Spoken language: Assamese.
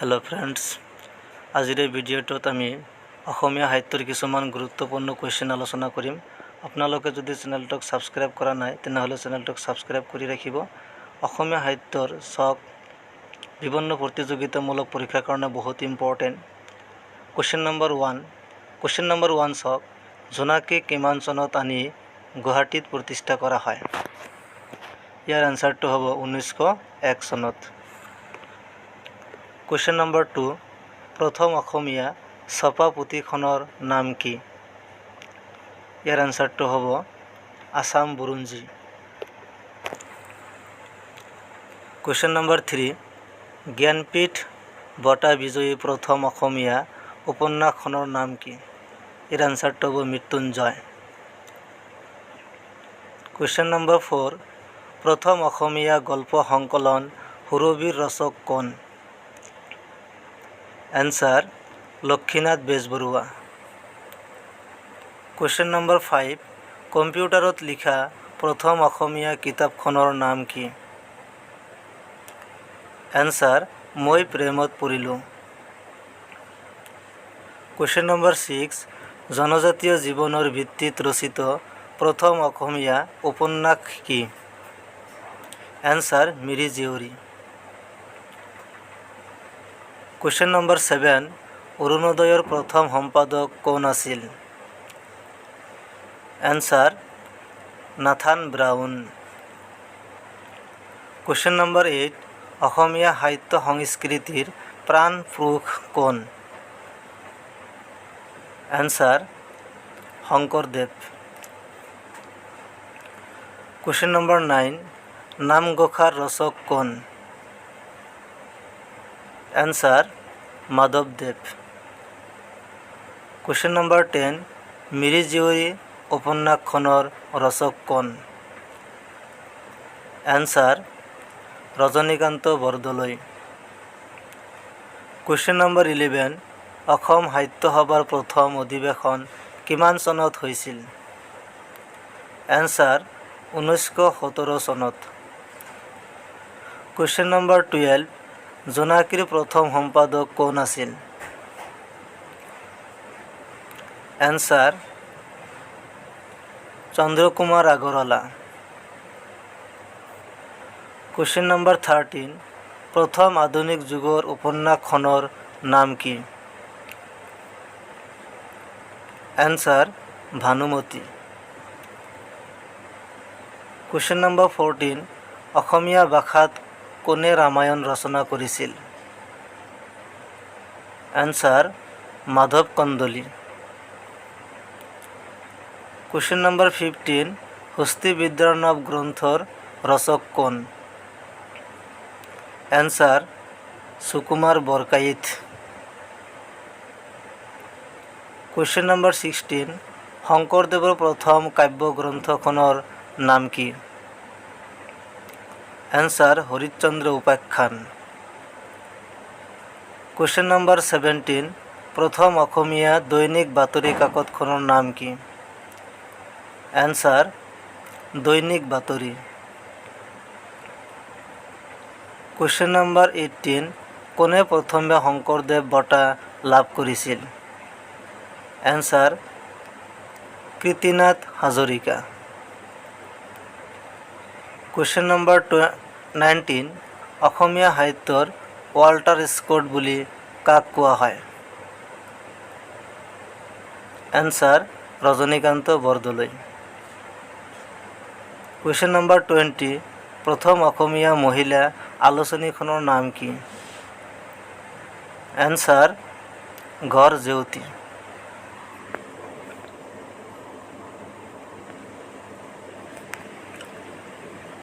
हेलो फ्रेंड्स, आजिर भिडिओत आमी अসমীয়া সাহিত্যৰ কিছুমান গুৰুত্বপূৰ্ণ কুৱেশ্যন আলোচনা কৰিম। আপোনালোকে যদি চেনেলটোক সাবস্ক্ৰাইব কৰা নাই তেনেহলে চেনেলটোক সাবস্ক্ৰাইব কৰি ৰাখিব। অসমীয়া সাহিত্যৰ চক বিভিন্ন প্ৰতিযোগিতামূলক পৰীক্ষাৰ কাৰণে বহুত ইম্পৰ্টেণ্ট। কুৱেশ্যন নম্বৰ 1 চক জোনাকী কিমান চনত আনি গুৱাহাটীত প্ৰতিষ্ঠা কৰা হয়? ইয়াৰ আনসাৰটো হ'ব 1901 চনত। কুৱেশ্যন নম্বৰ 2 প্ৰথম অসমীয়া ছপা পুথিখনৰ নাম কি? ইয়াৰ আনসাৰটো হ'ব আসাম বুৰঞ্জী। কুৱেশ্যন নম্বৰ 3 জ্ঞানপীঠ বঁটা বিজয়ী প্ৰথম অসমীয়া উপন্যাসখনৰ নাম কি? ইয়াৰ আনসাৰটো হ'ব মৃত্যুঞ্জয়। কুৱেশ্যন নম্বৰ 4 প্ৰথম অসমীয়া গল্প সংকলন সুৰবীৰ ৰচক কোন? Answer Lakshminath Bezbaroa. Question number 5 কম্পিউটাৰত লিখা প্ৰথম অসমীয়া কিতাপখনৰ নাম কি? এনসাৰ মই প্ৰেমত পৰিলোঁ। কুৱেশ্যন নম্বৰ 6 জনজাতীয় জীৱনৰ ভিত্তিত ৰচিত প্ৰথম অসমীয়া উপন্যাস কি? Answer Miri Jiyori. Question number 7 অৰুণোদয়ৰ প্ৰথম সম্পাদক কোন আছিল? Answer Nathan brown. Question number 8 অসমীয়া সাহিত্য সংস্কৃতিৰ প্ৰাণ পুৰুষ কোন? এনসাৰ শংকৰদেৱ। কুৱেশ্যন নম্বৰ 9 নামঘোষাৰ ৰচক কোন? এনসাৰ মাধৱদেৱ। কুৱেশ্যন নম্বৰ 10 মিৰি জীয়ৰী উপন্যাসখনৰ ৰচক কোন? Answer Rajanikanta Bordoloi. Question number 11 Asam Sahitya সভাৰ প্ৰথম অধিৱেশন কিমান চনত হৈছিল? এনসাৰ 1917 চনত। কুৱেশ্যন নম্বৰ 12 জোনাকীৰ প্ৰথম সম্পাদক কোন আছিল? Answer Chandra Kumar Agarwala. Question number 13 প্ৰথম আধুনিক যুগৰ উপন্যাসখনৰ নাম কি? এনসাৰ ভানুমতী। কুৱেশ্যন নম্বৰ 14 অসমীয়া ভাষাত কোনে ৰামায়ণ ৰচনা কৰিছিল? Answer Madhav Kandali. Question number 15 হস্তি বিদ্যাৰ্ণৱ গ্ৰন্থৰ ৰচক কোন? এনসাৰ সুকুমাৰ বৰকাইত। কুৱেশ্যন নম্বৰ 16 শংকৰদেৱৰ প্ৰথম কাব্যগ্ৰন্থখনৰ নাম কি? এনসাৰ হৰিশ্চন্দ্ৰ উপাখ্যান। কুৱেশ্যন নম্বৰ 17 প্ৰথম অসমীয়া দৈনিক বাতৰি কাকতখনৰ নাম কি? এনসাৰ দৈনিক বাতৰি। কুৱেশ্যন নম্বৰ 18 কোনে প্ৰথমে শংকৰদেৱ বঁটা লাভ কৰিছিল? Answer Kirtinath Hazarika. Question number 19 Asomiya সাহিত্যৰ ৱাল্টাৰ স্কট বুলি কাক কোৱা হয়? Answer Rajanikanta Bordoloi. Question number 20 প্ৰথম অসমীয়া মহিলা আলোচনীখনৰ নাম কি? এনসাৰ ঘৰ জেউতি।